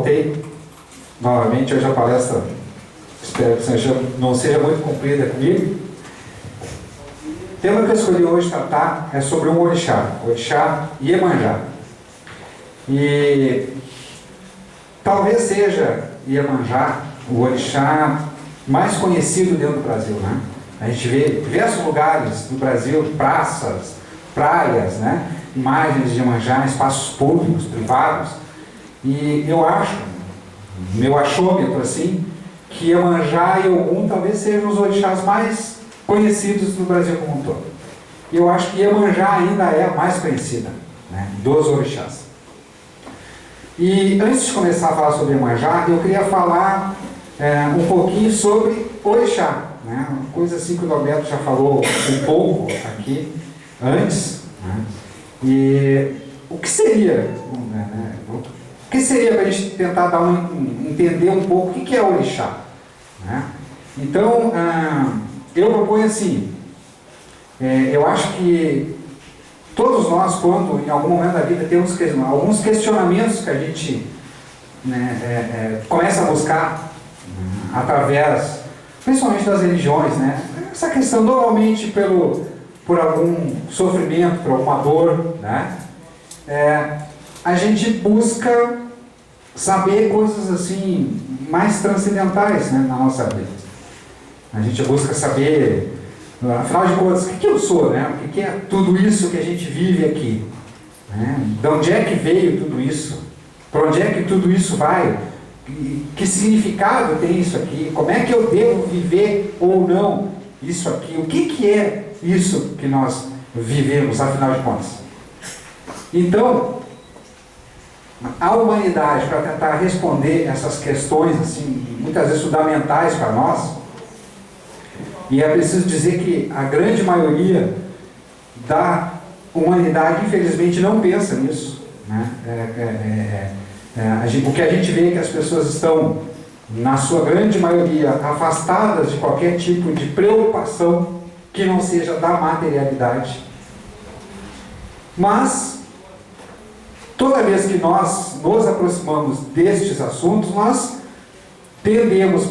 voltei novamente hoje a palestra, espero que não seja muito comprida comigo. O tema que eu escolhi hoje tratar é sobre um orixá Iemanjá. E talvez seja Iemanjá o orixá mais conhecido dentro do Brasil, né? A gente vê diversos lugares do Brasil, praças, praias, né? Imagens de Iemanjá em espaços públicos, privados. E eu acho, meu achômetro assim, que Iemanjá e Ogum talvez sejam os orixás mais conhecidos no Brasil como um todo. E eu acho que Iemanjá ainda é a mais conhecida, né, dos orixás. E antes de começar a falar sobre Iemanjá, eu queria falar um pouquinho sobre orixá, né, uma coisa assim que o Norberto já falou um pouco aqui antes, né, e o que seria, né, o que seria para a gente tentar entender um pouco o que é orixá, né? Então, eu proponho assim, eu acho que todos nós, quando em algum momento da vida temos alguns questionamentos que a gente, né, começa a buscar através, principalmente das religiões, né? Essa questão normalmente por algum sofrimento, por alguma dor, né? A gente busca saber coisas assim mais transcendentais, né, na nossa vida. A gente busca saber, afinal de contas, o que eu sou, né? O que é tudo isso que a gente vive aqui, né? De onde é que veio tudo isso? Para onde é que tudo isso vai? Que significado tem isso aqui? Como é que eu devo viver ou não isso aqui? O que é isso que nós vivemos, afinal de contas? Então, a humanidade, para tentar responder essas questões, assim, muitas vezes fundamentais para nós, e é preciso dizer que a grande maioria da humanidade, infelizmente, não pensa nisso, né? O que a gente vê é que as pessoas estão, na sua grande maioria, afastadas de qualquer tipo de preocupação que não seja da materialidade. Mas, toda vez que nós nos aproximamos destes assuntos, nós tendemos,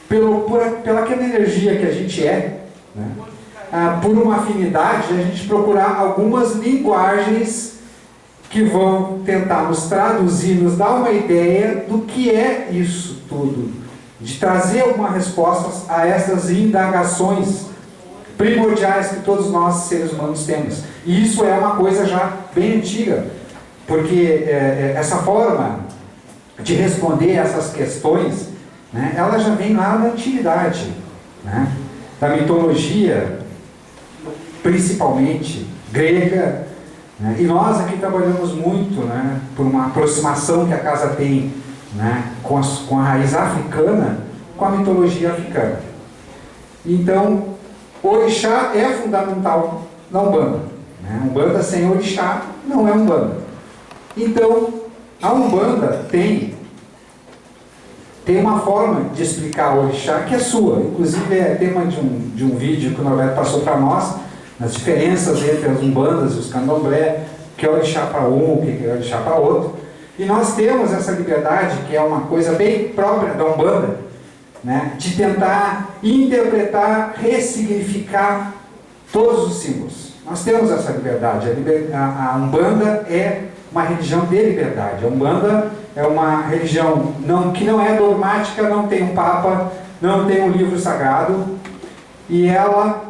pela aquela energia que a gente é, né, por uma afinidade, a gente procurar algumas linguagens que vão tentar nos traduzir, nos dar uma ideia do que é isso tudo, de trazer algumas respostas a essas indagações primordiais que todos nós, seres humanos, temos. E isso é uma coisa já bem antiga, porque essa forma de responder essas questões, né, ela já vem lá da antiguidade, né, da mitologia, principalmente grega, né, e nós aqui trabalhamos muito, né, por uma aproximação que a casa tem, né, com a raiz africana, com a mitologia africana. Então, o orixá é fundamental na Umbanda, né? Umbanda sem orixá não é Umbanda. Então, a Umbanda tem uma forma de explicar o orixá que é sua. Inclusive, é tema de um vídeo que o Norberto passou para nós, as diferenças entre as Umbandas e os candomblé, que é orixá para um, o que é orixá para outro. E nós temos essa liberdade, que é uma coisa bem própria da Umbanda, né, de tentar interpretar, ressignificar todos os símbolos. Nós temos essa liberdade. A Umbanda é uma religião de liberdade. A Umbanda é uma religião que não é dogmática, não tem um papa, não tem um livro sagrado, e ela,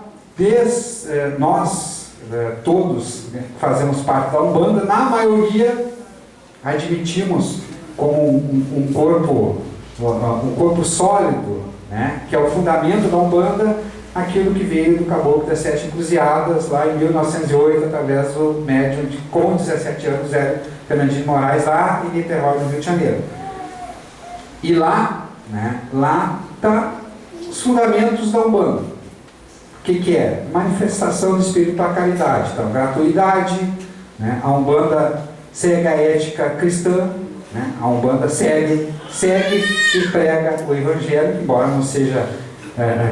nós todos, né, que fazemos parte da Umbanda, na maioria admitimos como um corpo sólido, né, que é o fundamento da Umbanda, aquilo que veio do Caboclo das Sete Encruzilhadas, lá em 1908, através do médium com 17 anos, Zé Fernandinho de Moraes, lá em Niterói, no Rio de Janeiro. E lá, né, lá está os fundamentos da Umbanda. O que é? Manifestação do espírito da caridade. Então, gratuidade, né, a Umbanda segue a ética cristã, né, a Umbanda segue e prega o Evangelho, embora não seja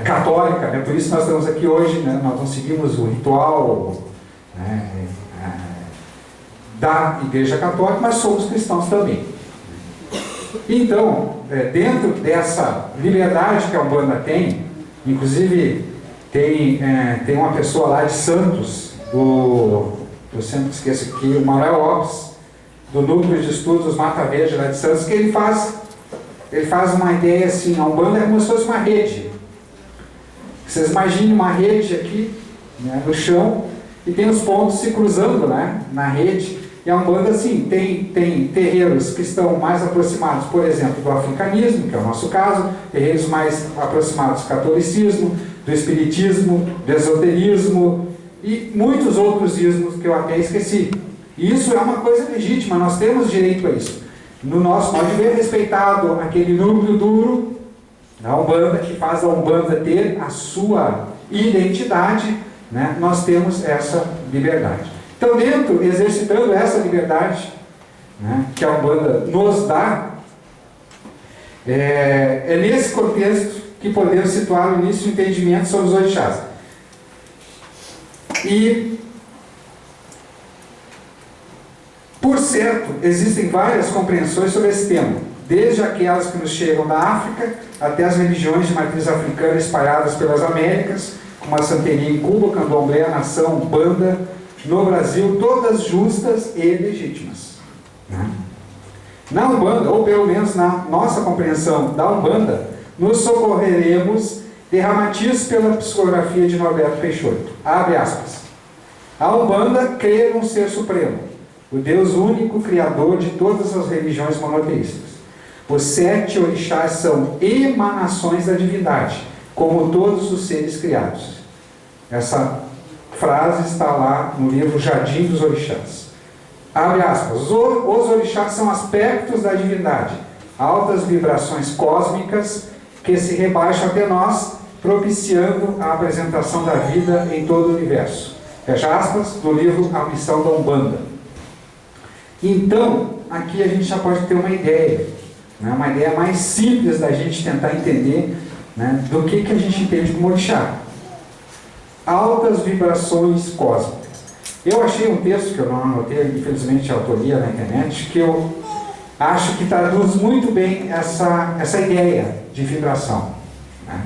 católica, né? Por isso nós estamos aqui hoje, né? Nós não seguimos o ritual, né, da Igreja Católica, mas somos cristãos também. Então, dentro dessa liberdade que a Umbanda tem, inclusive tem uma pessoa lá de Santos, eu sempre esqueço aqui, o Manuel Lopes, do Núcleo de Estudos Mata Verde lá de Santos, que ele faz uma ideia assim, a Umbanda é como se fosse uma rede. Vocês imaginem uma rede aqui, né, no chão, e tem os pontos se cruzando, né, na rede. E a Umbanda, assim, tem terreiros que estão mais aproximados, por exemplo, do africanismo, que é o nosso caso, terreiros mais aproximados do catolicismo, do espiritismo, do esoterismo e muitos outros ismos que eu até esqueci. E isso é uma coisa legítima, nós temos direito a isso. No nosso modo de ver, respeitado aquele núcleo duro da Umbanda, que faz a Umbanda ter a sua identidade, né, nós temos essa liberdade. Então, exercitando essa liberdade, né, que a Umbanda nos dá, é nesse contexto que podemos situar o início do entendimento sobre os orixás. E, por certo, existem várias compreensões sobre esse tema, desde aquelas que nos chegam da África, até as religiões de matriz africana espalhadas pelas Américas, como a santeria em Cuba, candomblé, a nação, Umbanda, no Brasil, todas justas e legítimas. Na Umbanda, ou pelo menos na nossa compreensão da Umbanda, nos socorreremos de Ramatiz pela psicografia de Norberto Peixoto. Abre aspas. A Umbanda crê num ser supremo, o Deus único, criador de todas as religiões monoteístas. Os 7 orixás são emanações da divindade, como todos os seres criados. Essa frase está lá no livro Jardim dos Orixás. Abre aspas. Os orixás são aspectos da divindade, altas vibrações cósmicas que se rebaixam até nós, propiciando a apresentação da vida em todo o universo. Fecha aspas, do livro A Missão da Umbanda. Então, aqui a gente já pode ter uma ideia, né? Uma ideia mais simples da gente tentar entender, né, do que a gente entende como orixá. Altas vibrações cósmicas. Eu achei um texto que eu não anotei, infelizmente, a autoria na internet, que eu acho que traduz muito bem essa ideia de vibração, né?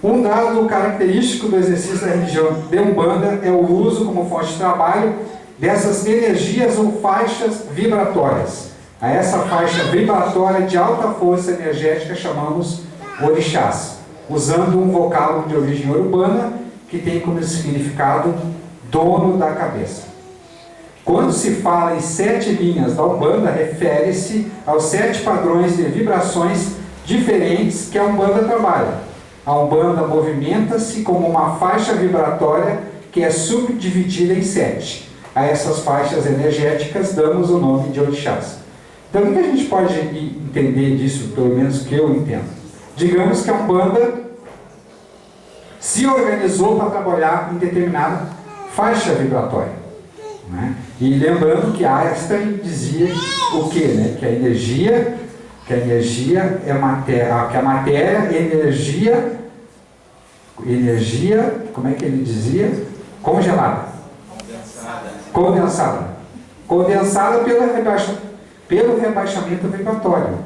Um dado característico do exercício da religião de Umbanda é o uso como fonte de trabalho dessas energias ou faixas vibratórias. A essa faixa vibratória de alta força energética chamamos orixás, usando um vocábulo de origem urbana que tem como significado dono da cabeça. Quando se fala em 7 linhas da Umbanda, refere-se aos 7 padrões de vibrações diferentes que a Umbanda trabalha. A Umbanda movimenta-se como uma faixa vibratória que é subdividida em 7. A essas faixas energéticas damos o nome de orixás. Então, o que a gente pode entender disso, pelo menos que eu entendo? Digamos que a Umbanda se organizou para trabalhar em determinada faixa vibratória, né? E lembrando que Einstein dizia o quê? Né? Que a energia é matéria, que a matéria é energia, como é que ele dizia? Congelada. Condensada pelo rebaixamento vibratório.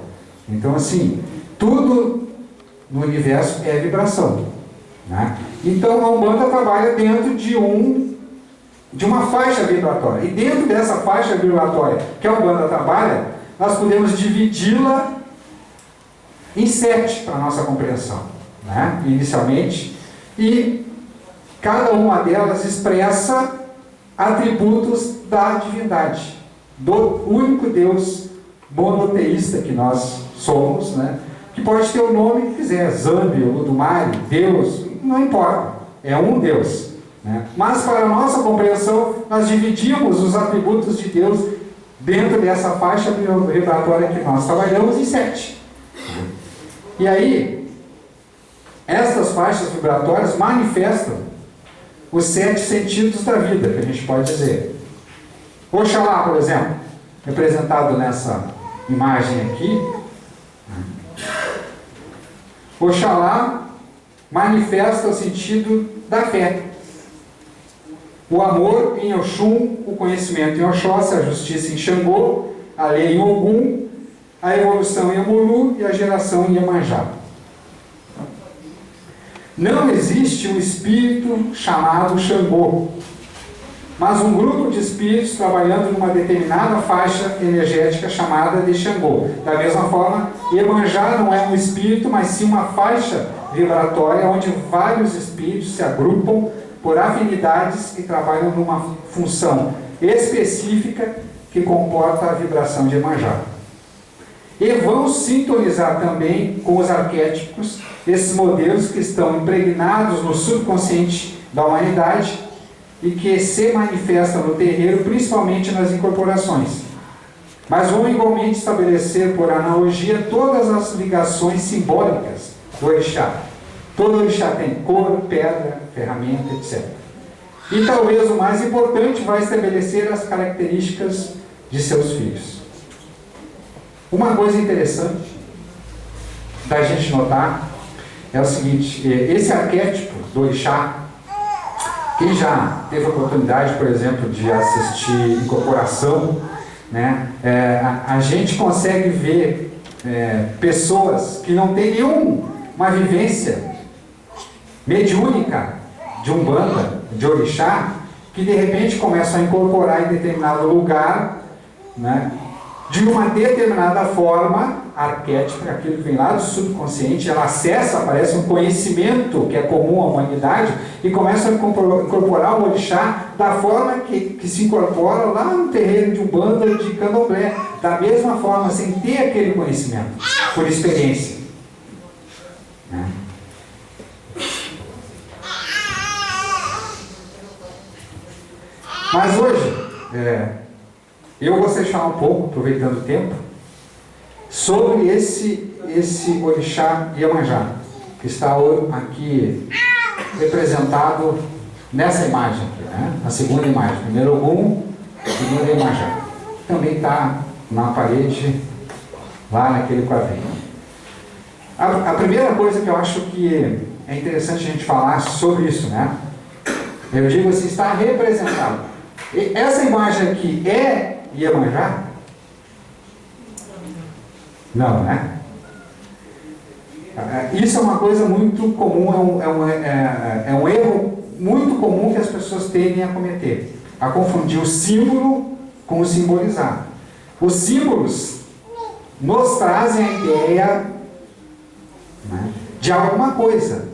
Então, assim, tudo no universo é vibração, né? Então, a Umbanda trabalha dentro de uma faixa vibratória. E dentro dessa faixa vibratória que a Umbanda trabalha, nós podemos dividi-la em 7 para a nossa compreensão, né? Inicialmente. E cada uma delas expressa atributos da divindade, do único Deus monoteísta que nós somos, né? Que pode ter o nome que quiser, Zambi, Ludumare, Deus, não importa, é um Deus, né? Mas para a nossa compreensão, nós dividimos os atributos de Deus dentro dessa faixa vibratória que nós trabalhamos em 7. E aí, estas faixas vibratórias manifestam os 7 sentidos da vida, que a gente pode dizer. Oxalá, por exemplo, representado nessa imagem aqui. Oxalá manifesta o sentido da fé. O amor em Oxum, o conhecimento em Oxóssi, a justiça em Xangô, a lei em Ogum, a evolução em Amuru e a geração em Iemanjá. Não existe um espírito chamado Xangô, mas um grupo de espíritos trabalhando numa determinada faixa energética chamada de Xangô. Da mesma forma, Iemanjá não é um espírito, mas sim uma faixa vibratória onde vários espíritos se agrupam por afinidades e trabalham numa função específica que comporta a vibração de Iemanjá. E vão sintonizar também com os arquétipos, esses modelos que estão impregnados no subconsciente da humanidade e que se manifestam no terreiro, principalmente nas incorporações. Mas vão igualmente estabelecer, por analogia, todas as ligações simbólicas do orixá. Todo orixá tem cor, pedra, ferramenta, etc. E talvez o mais importante, vai estabelecer as características de seus filhos. Uma coisa interessante da gente notar é o seguinte: esse arquétipo do orixá, quem já teve a oportunidade, por exemplo, de assistir Incorporação, né, a gente consegue ver pessoas que não têm nenhuma vivência mediúnica de Umbanda, de orixá, que de repente começam a incorporar em determinado lugar, né, de uma determinada forma arquétipa, aquilo que vem lá do subconsciente, ela acessa, parece um conhecimento que é comum à humanidade, e começa a incorporar o orixá da forma que se incorpora lá no terreiro de Umbanda, de Candomblé, da mesma forma, sem ter aquele conhecimento, por experiência. Né? Mas hoje, eu gostaria de falar um pouco, aproveitando o tempo, sobre esse orixá Iemanjá, que está aqui representado nessa imagem aqui, né? A segunda imagem. Primeiro Ogum, segundo Iemanjá. Também está na parede, lá naquele quadrinho. A primeira coisa que eu acho que é interessante a gente falar sobre isso, né? Eu digo assim, está representado. Essa imagem aqui é Iemanjá? Não, né? Isso é uma coisa muito comum, é um erro muito comum que as pessoas tendem a cometer, a confundir o símbolo com o simbolizado. Os símbolos nos trazem a ideia, né, de alguma coisa.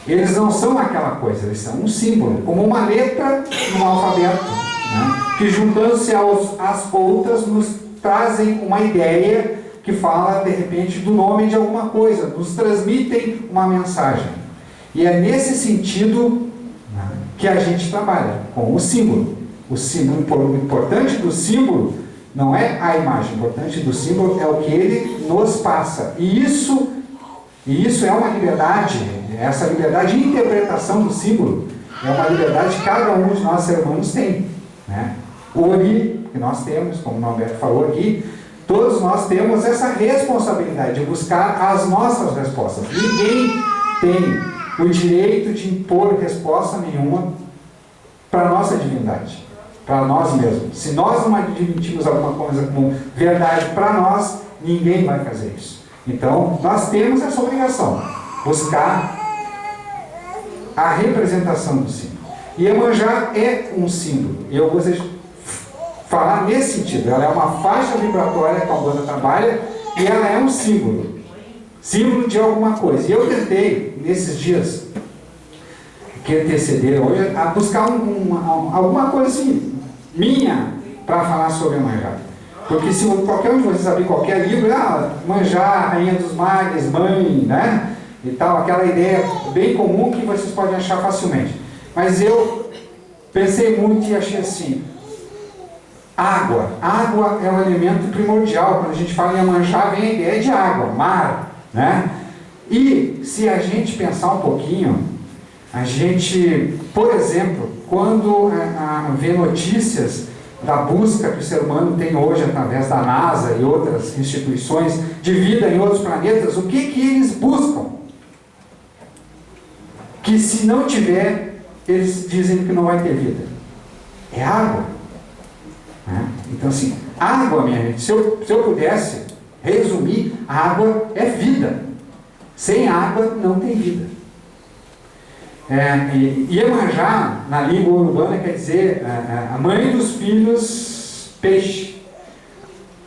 Eles não são aquela coisa, eles são um símbolo, como uma letra no alfabeto, né, que juntando-se às outras nos trazem uma ideia que fala, de repente, do nome de alguma coisa, nos transmitem uma mensagem. E é nesse sentido, né, que a gente trabalha, com o símbolo. O símbolo, o importante do símbolo não é a imagem, o importante do símbolo é o que ele nos passa. E isso é uma liberdade, essa liberdade de interpretação do símbolo é uma liberdade que cada um de nós seres humanos tem, né? O Ori, que nós temos, como o Norberto falou aqui, todos nós temos essa responsabilidade de buscar as nossas respostas. Ninguém tem o direito de impor resposta nenhuma para a nossa divindade, para nós mesmos. Se nós não admitimos alguma coisa como verdade para nós, ninguém vai fazer isso. Então, nós temos essa obrigação, buscar a representação do símbolo. E Iemanjá é um símbolo. E eu gostaria de falar nesse sentido. Ela é uma faixa vibratória que a Umbanda trabalha e ela é um símbolo. Símbolo de alguma coisa. E eu tentei, nesses dias que antecederam hoje, a buscar alguma coisa assim, minha, para falar sobre Iemanjá. Porque se qualquer um de vocês abrir qualquer livro, Iemanjá, Rainha dos Mares, Mãe, né? E tal, aquela ideia bem comum que vocês podem achar facilmente. Mas eu pensei muito e achei assim, água. Água é um elemento primordial. Quando a gente fala em Iemanjá, vem a ideia de água, mar, né? E se a gente pensar um pouquinho, a gente, por exemplo, quando vê notícias da busca que o ser humano tem hoje através da NASA e outras instituições de vida em outros planetas, o que eles buscam? Que se não tiver, eles dizem que não vai ter vida. É água. Né? Então assim, Água, minha gente, se eu pudesse resumir, água é vida. Sem água não tem vida. Iemanjá, na língua urbana, quer dizer a mãe dos filhos peixe.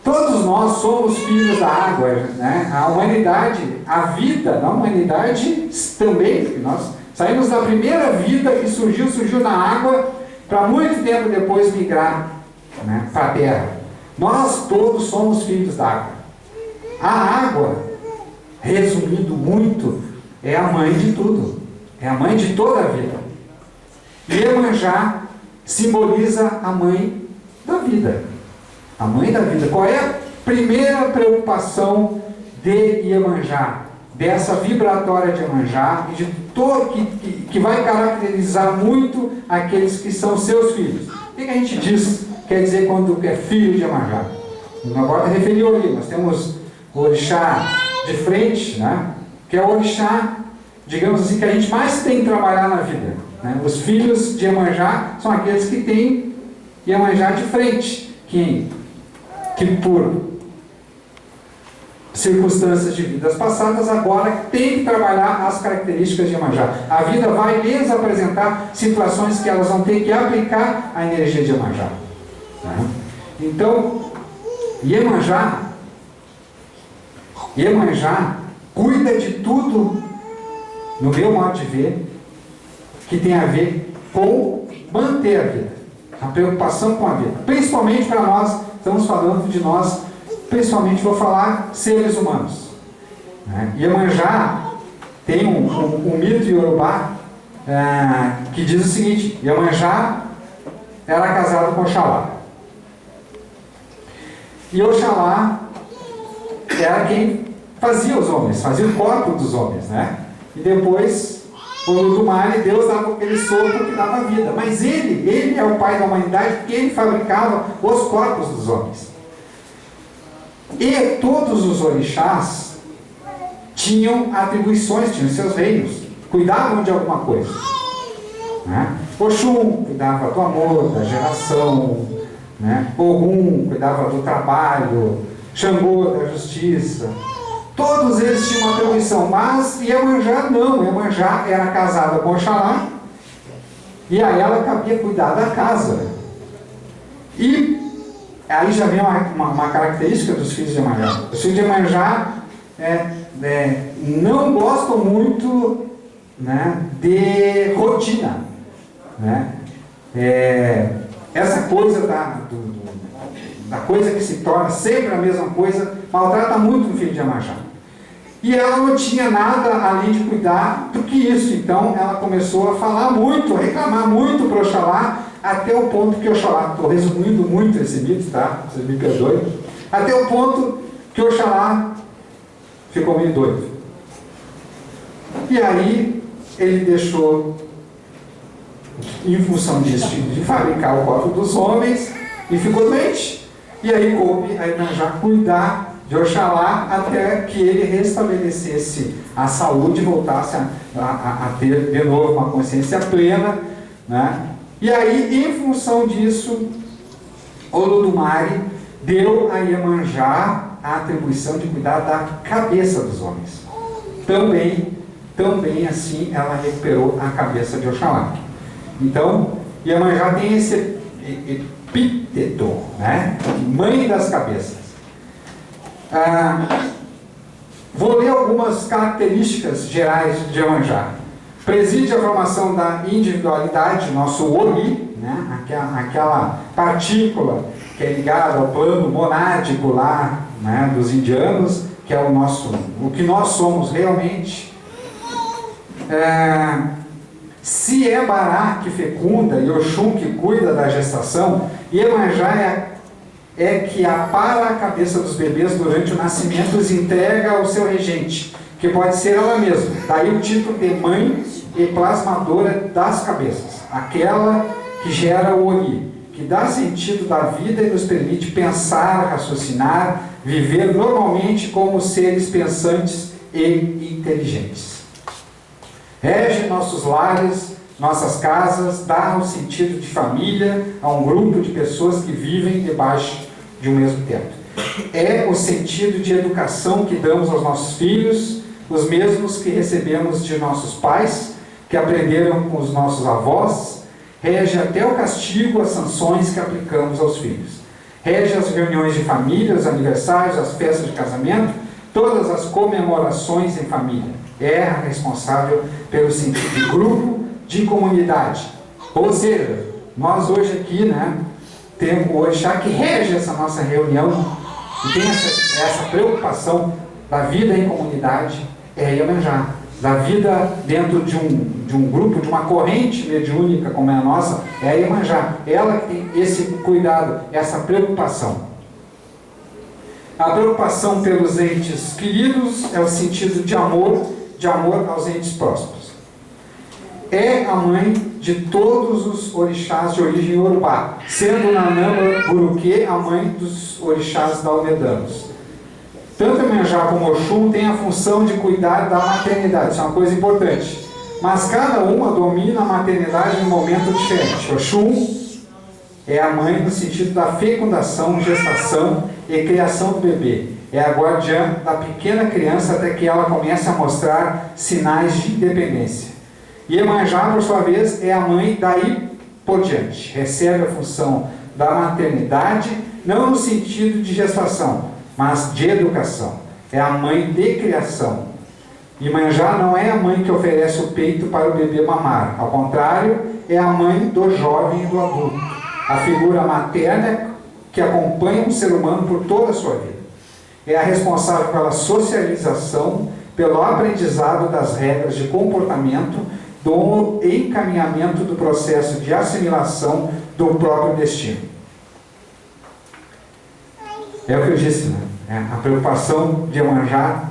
Todos nós somos filhos da água, né? A humanidade, a vida da humanidade também, nós saímos da primeira vida que surgiu na água, para muito tempo depois migrar, né, para a terra. Nós todos somos filhos da água. A água, resumindo muito, é a mãe de tudo. É a mãe de toda a vida. Iemanjá simboliza a mãe da vida. A mãe da vida. Qual é a primeira preocupação de Iemanjá? Dessa vibratória de Iemanjá e de todo que vai caracterizar muito aqueles que são seus filhos. O que a gente quer dizer quando é filho de Iemanjá? Agora referiu ali, nós temos o orixá de frente, né? Que é o orixá, digamos assim, que a gente mais tem que trabalhar na vida, né? Os filhos de Iemanjá são aqueles que têm Iemanjá de frente, que por circunstâncias de vidas passadas agora tem que trabalhar as características de Iemanjá. A vida vai lhes apresentar situações que elas vão ter que aplicar a energia de Iemanjá, né? Então, Iemanjá cuida de tudo, no meu modo de ver, que tem a ver com manter a vida, a preocupação com a vida, principalmente para nós, estamos falando de nós, principalmente vou falar seres humanos, né? Iemanjá tem um mito iorubá que diz o seguinte: Iemanjá era casado com Oxalá, e Oxalá era quem fazia os homens, fazia o corpo dos homens, né? E depois, Olodumare, Deus dava aquele sopro que dava vida. Mas ele é o pai da humanidade, porque ele fabricava os corpos dos homens. E todos os orixás tinham atribuições, tinham seus reinos, cuidavam de alguma coisa, né? Oxum cuidava do amor, da geração, né? Ogum cuidava do trabalho, Xangô da justiça. Todos eles tinham uma atribuição, mas Iemanjá não. Iemanjá era casada com Oxalá e a ela cabia cuidar da casa. E aí já vem uma característica dos filhos de Iemanjá. Os filhos de Iemanjá não gostam muito, né, de rotina, né? Essa coisa da coisa que se torna sempre a mesma coisa maltrata muito o filho de Iemanjá. E ela não tinha nada além de cuidar do que isso. Então ela começou a falar muito, a reclamar muito para Oxalá, até o ponto que Oxalá, estou resumindo muito esse mito, tá? Vocês me perdoem. Até o ponto que Oxalá ficou meio doido. E aí ele deixou, em função disso, de fabricar o corpo dos homens, e ficou doente. E aí coube a Iemanjá cuidar de Oxalá até que ele restabelecesse a saúde e voltasse a ter de novo uma consciência plena, né? E aí, em função disso, Olodumare deu a Iemanjá a atribuição de cuidar da cabeça dos homens. Também assim ela recuperou a cabeça de Oxalá. Então, Iemanjá tem esse epíteto, né? Mãe das cabeças. Vou ler algumas características gerais de Iemanjá. Preside a formação da individualidade, nosso Ori, né? Aquela partícula que é ligada ao plano monádico lá, né, dos indianos, que é o que nós somos realmente. Se é Bará que fecunda e Oxum que cuida da gestação, Iemanjá é que apara a cabeça dos bebês durante o nascimento e os entrega ao seu regente, que pode ser ela mesma. Daí o título de mãe e plasmadora das cabeças, aquela que gera o Ori, que dá sentido da vida e nos permite pensar, raciocinar, viver normalmente como seres pensantes e inteligentes. Rege nossos lares, nossas casas, dá um sentido de família a um grupo de pessoas que vivem debaixo de um mesmo teto. É o sentido de educação que damos aos nossos filhos, os mesmos que recebemos de nossos pais, que aprenderam com os nossos avós, rege até o castigo, as sanções que aplicamos aos filhos. Rege as reuniões de família, os aniversários, as festas de casamento, todas as comemorações em família. É a responsável pelo sentido de grupo, de comunidade. Ou seja, nós hoje aqui, né, temos o orixá que rege essa nossa reunião e tem essa preocupação da vida em comunidade, é Iemanjá. Da vida dentro de um grupo, de uma corrente mediúnica como é a nossa, é a Iemanjá. Ela que tem esse cuidado, essa preocupação. A preocupação pelos entes queridos é o sentido de amor aos entes próximos. É a mãe de todos os orixás de origem iorubá, sendo Nanamba Guruque a mãe dos orixás dalmedanos. Tanto Iemanjá como Oxum tem a função de cuidar da maternidade, isso é uma coisa importante. Mas cada uma domina a maternidade em um momento diferente. Oxum é a mãe no sentido da fecundação, gestação e criação do bebê. É a guardiã da pequena criança até que ela comece a mostrar sinais de independência. E Iemanjá, por sua vez, é a mãe daí por diante. Recebe a função da maternidade, não no sentido de gestação, mas de educação. É a mãe de criação. Iemanjá não é a mãe que oferece o peito para o bebê mamar. Ao contrário, é a mãe do jovem e do adulto. A figura materna que acompanha um ser humano por toda a sua vida. É a responsável pela socialização, pelo aprendizado das regras de comportamento, do encaminhamento do processo de assimilação do próprio destino. É o que eu disse, né? A preocupação de Iemanjá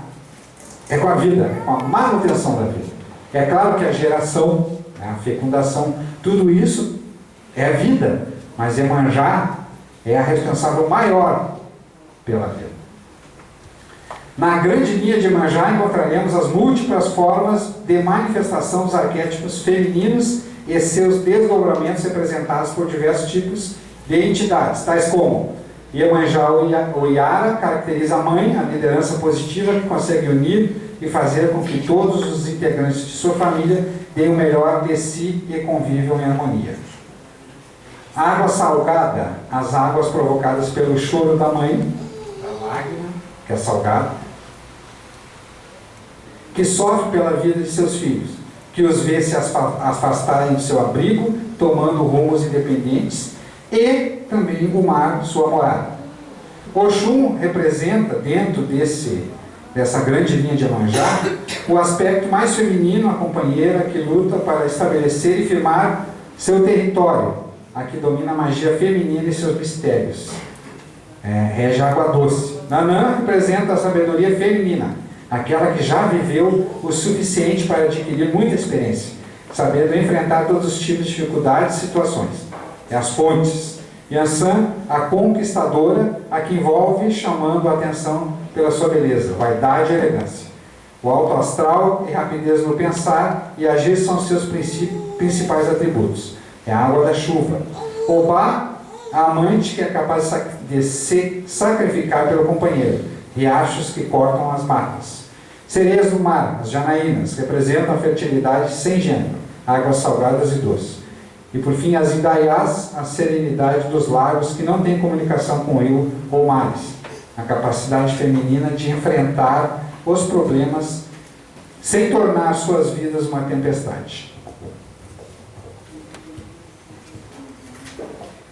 é com a vida, é com a manutenção da vida. É claro que a geração, a fecundação, tudo isso é a vida, mas Iemanjá é a responsável maior pela vida. Na grande linha de Iemanjá encontraremos as múltiplas formas de manifestação dos arquétipos femininos e seus desdobramentos representados por diversos tipos de entidades, tais como Iemanjá Oyara caracteriza a mãe, a liderança positiva que consegue unir e fazer com que todos os integrantes de sua família deem o melhor de si e convivam em harmonia. Água salgada, as águas provocadas pelo choro da mãe, da lágrima, que é salgada, que sofre pela vida de seus filhos, que os vê se afastarem do seu abrigo, tomando rumos independentes, e também o mar, sua morada. Oxum representa, dentro dessa grande linha de Iemanjá, o aspecto mais feminino, a companheira que luta para estabelecer e firmar seu território, a que domina a magia feminina e seus mistérios. Rege a água doce. Nanã representa a sabedoria feminina, aquela que já viveu o suficiente para adquirir muita experiência, sabendo enfrentar todos os tipos de dificuldades e situações. É as fontes. Yansan, a conquistadora, a que envolve chamando a atenção pela sua beleza, vaidade e elegância. O alto astral e rapidez no pensar e agir são seus principais atributos. É a água da chuva. Obá, a amante que é capaz de se sacrificar pelo companheiro. Riachos que cortam as matas. Sereias do mar, as janaínas, representam a fertilidade sem gênero, águas salgadas e doces. E por fim, as indaiás, a serenidade dos lagos que não têm comunicação com rio ou mares. A capacidade feminina de enfrentar os problemas sem tornar suas vidas uma tempestade.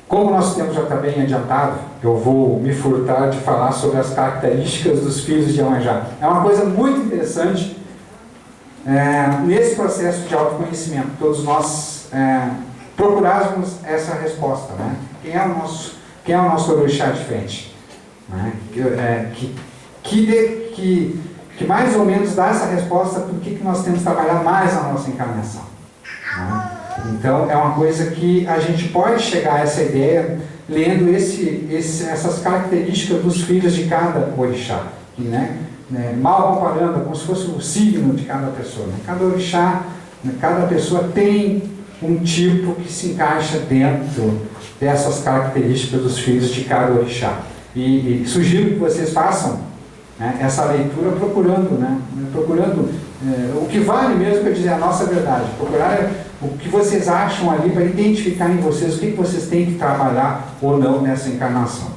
Como nosso tempo já está bem adiantado, eu vou me furtar de falar sobre as características dos filhos de Iemanjá. É uma coisa muito interessante nesse processo de autoconhecimento. Todos nós procurarmos essa resposta, né? Quem é o nosso orixá de frente? Né? Que mais ou menos dá essa resposta por que nós temos que trabalhar mais na nossa encarnação. Né? Então, é uma coisa que a gente pode chegar a essa ideia lendo essas características dos filhos de cada orixá, mal comparando, como se fosse o signo de cada pessoa. Né? Cada orixá, cada pessoa tem um tipo que se encaixa dentro dessas características dos filhos de cada orixá. E sugiro que vocês façam, né, essa leitura procurando, né, o que vale mesmo para dizer a nossa verdade, procurar o que vocês acham ali para identificar em vocês o que vocês têm que trabalhar ou não nessa encarnação.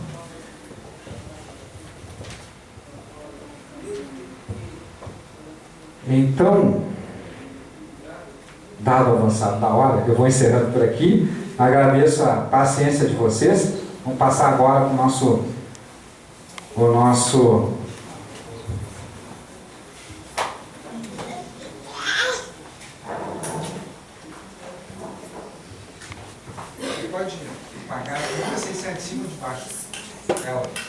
Então, dado o avançado da hora, eu vou encerrando por aqui. Agradeço a paciência de vocês. Vamos passar agora para o nosso pode pagar, você em cima de baixo.